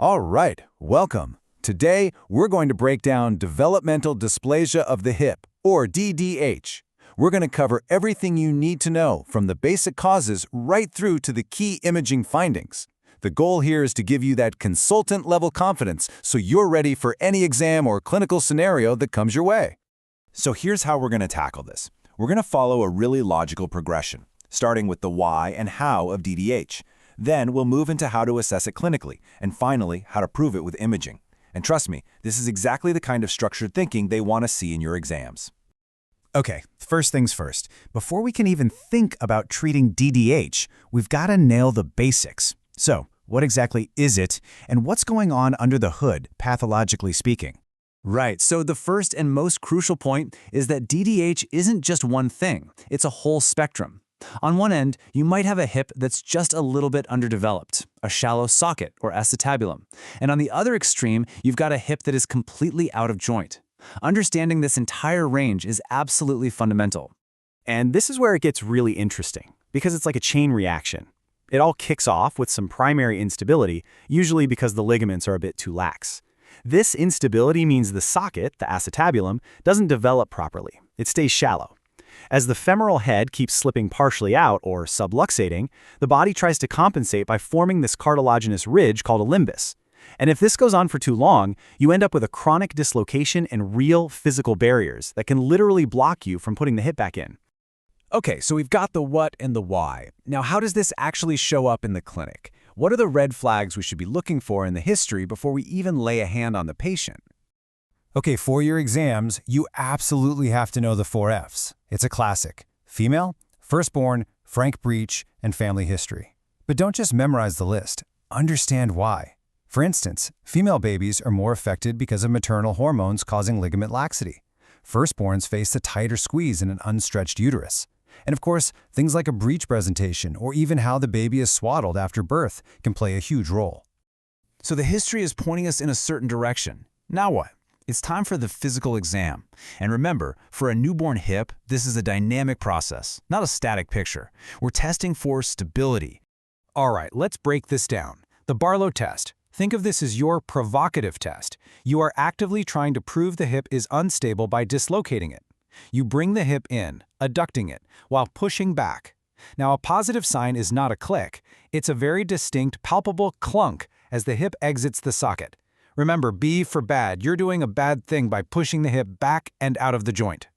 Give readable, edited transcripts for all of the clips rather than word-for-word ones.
All right, welcome. Today, we're going to break down developmental dysplasia of the hip, or DDH. We're going to cover everything you need to know, from the basic causes right through to the key imaging findings. The goal here is to give you that consultant-level confidence so you're ready for any exam or clinical scenario that comes your way. So here's how we're going to tackle this. We're going to follow a really logical progression, starting with the why and how of DDH. Then we'll move into how to assess it clinically, and finally, how to prove it with imaging. And trust me, this is exactly the kind of structured thinking they want to see in your exams. Okay, first things first. Before we can even think about treating DDH, we've got to nail the basics. So, what exactly is it, and what's going on under the hood, pathologically speaking? Right, so the first and most crucial point is that DDH isn't just one thing, it's a whole spectrum. On one end, you might have a hip that's just a little bit underdeveloped, a shallow socket or acetabulum. And on the other extreme, you've got a hip that is completely out of joint. Understanding this entire range is absolutely fundamental. And this is where it gets really interesting, because it's like a chain reaction. It all kicks off with some primary instability, usually because the ligaments are a bit too lax. This instability means the socket, the acetabulum, doesn't develop properly. It stays shallow. As the femoral head keeps slipping partially out, or subluxating, the body tries to compensate by forming this cartilaginous ridge called a limbus. And if this goes on for too long, you end up with a chronic dislocation and real physical barriers that can literally block you from putting the hip back in. Okay, so we've got the what and the why. Now, how does this actually show up in the clinic? What are the red flags we should be looking for in the history before we even lay a hand on the patient? Okay, for your exams, you absolutely have to know the 4 Fs. It's a classic: female, firstborn, frank breech, and family history. But don't just memorize the list. Understand why. For instance, female babies are more affected because of maternal hormones causing ligament laxity. Firstborns face a tighter squeeze in an unstretched uterus. And of course, things like a breech presentation or even how the baby is swaddled after birth can play a huge role. So the history is pointing us in a certain direction. Now what? It's time for the physical exam. And remember, for a newborn hip, this is a dynamic process, not a static picture. We're testing for stability. All right, let's break this down. The Barlow test. Think of this as your provocative test. You are actively trying to prove the hip is unstable by dislocating it. You bring the hip in, adducting it, while pushing back. Now, a positive sign is not a click. It's a very distinct, palpable clunk as the hip exits the socket. Remember, B for bad. You're doing a bad thing by pushing the hip back and out of the joint.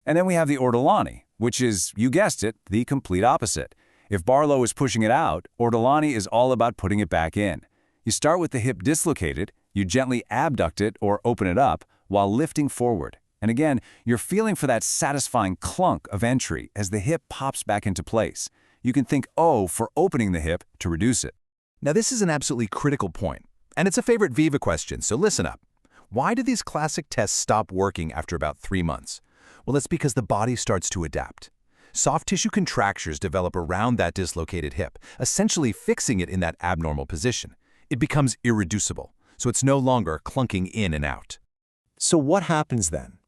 And then we have the ortolani, which is, you guessed it, the complete opposite. If Barlow is pushing it out, ortolani is all about putting it back in. You start with the hip dislocated, you gently abduct it or open it up while lifting forward. And again, you're feeling for that satisfying clunk of entry as the hip pops back into place. You can think O for opening the hip to reduce it. Now this is an absolutely critical point, and it's a favorite Viva question, so listen up. Why do these classic tests stop working after about 3 months? Well, it's because the body starts to adapt. Soft tissue contractures develop around that dislocated hip, essentially fixing it in that abnormal position. It becomes irreducible, so it's no longer clunking in and out. So what happens then?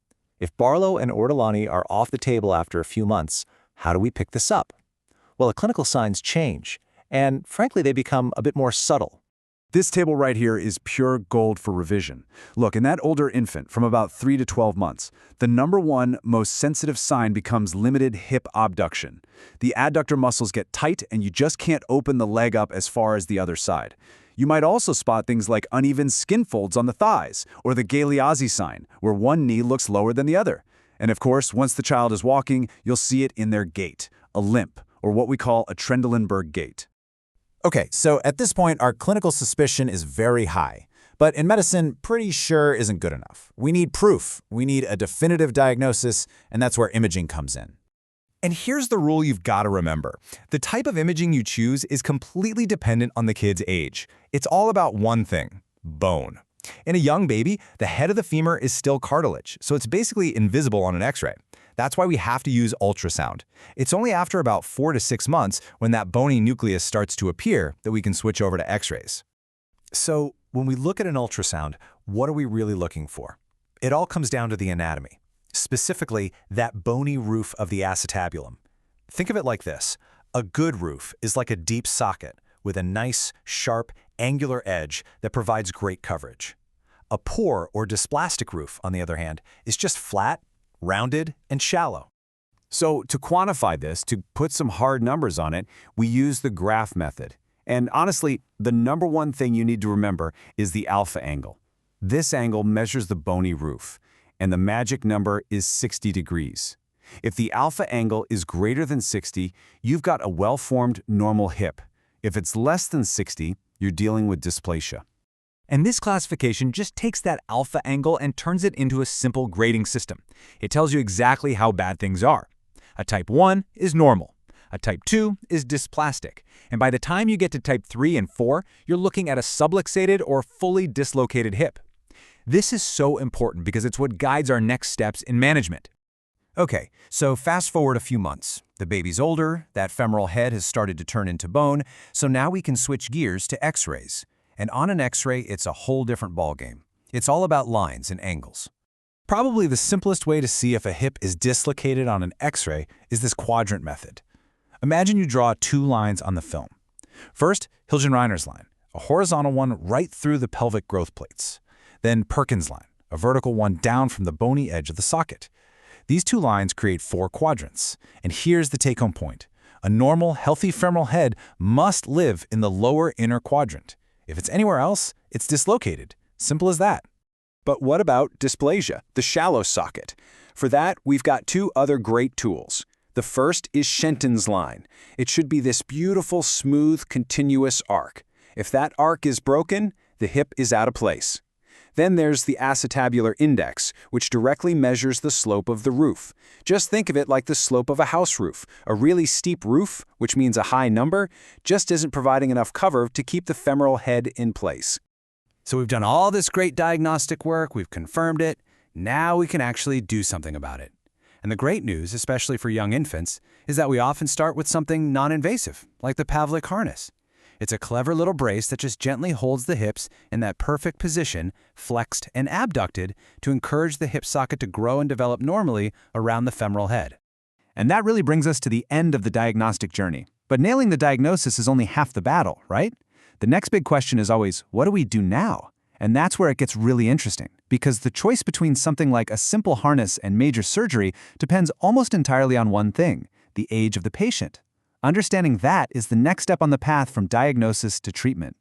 If Barlow and ortolani are off the table after a few months, how do we pick this up? Well, the clinical signs change, and frankly, they become a bit more subtle. This table right here is pure gold for revision. Look, in that older infant from about 3 to 12 months, the number one most sensitive sign becomes limited hip abduction. The adductor muscles get tight and you just can't open the leg up as far as the other side. You might also spot things like uneven skin folds on the thighs, or the Galeazzi sign, where one knee looks lower than the other. And of course, once the child is walking, you'll see it in their gait, a limp, or what we call a Trendelenburg gait. Okay, so at this point, our clinical suspicion is very high. But in medicine, pretty sure isn't good enough. We need proof. We need a definitive diagnosis, and that's where imaging comes in. And here's the rule you've got to remember. The type of imaging you choose is completely dependent on the kid's age. It's all about one thing: bone. In a young baby, the head of the femur is still cartilage, so it's basically invisible on an X-ray. That's why we have to use ultrasound. It's only after about 4 to 6 months, when that bony nucleus starts to appear, that we can switch over to X-rays. So when we look at an ultrasound, what are we really looking for? It all comes down to the anatomy, specifically that bony roof of the acetabulum. Think of it like this. A good roof is like a deep socket with a nice, sharp, angular edge that provides great coverage. A poor or dysplastic roof, on the other hand, is just flat, rounded, and shallow. So to quantify this, to put some hard numbers on it, we use the graph method. And honestly, the number one thing you need to remember is the alpha angle. This angle measures the bony roof, and the magic number is 60 degrees. If the alpha angle is greater than 60, you've got a well-formed normal hip. If it's less than 60, you're dealing with dysplasia. And this classification just takes that alpha angle and turns it into a simple grading system. It tells you exactly how bad things are. A type 1 is normal. A type 2 is dysplastic. And by the time you get to type 3 and 4, you're looking at a subluxated or fully dislocated hip. This is so important because it's what guides our next steps in management. Okay, so fast forward a few months. The baby's older, that femoral head has started to turn into bone, so now we can switch gears to x-rays. And on an x-ray, it's a whole different ballgame. It's all about lines and angles. Probably the simplest way to see if a hip is dislocated on an x-ray is this quadrant method. Imagine you draw 2 lines on the film. First, Hilgen-Reiner's line, a horizontal one right through the pelvic growth plates. Then Perkins' line, a vertical one down from the bony edge of the socket. These 2 lines create 4 quadrants. And here's the take-home point. A normal, healthy femoral head must live in the lower inner quadrant. If it's anywhere else, it's dislocated. Simple as that. But what about dysplasia, the shallow socket? For that, we've got 2 other great tools. The first is Shenton's line. It should be this beautiful, smooth, continuous arc. If that arc is broken, the hip is out of place. Then there's the acetabular index, which directly measures the slope of the roof. Just think of it like the slope of a house roof. A really steep roof, which means a high number, just isn't providing enough cover to keep the femoral head in place. So we've done all this great diagnostic work, we've confirmed it, now we can actually do something about it. And the great news, especially for young infants, is that we often start with something non-invasive, like the Pavlik harness. It's a clever little brace that just gently holds the hips in that perfect position, flexed and abducted, to encourage the hip socket to grow and develop normally around the femoral head. And that really brings us to the end of the diagnostic journey. But nailing the diagnosis is only half the battle, right? The next big question is always, what do we do now? And that's where it gets really interesting, because the choice between something like a simple harness and major surgery depends almost entirely on one thing: the age of the patient. Understanding that is the next step on the path from diagnosis to treatment.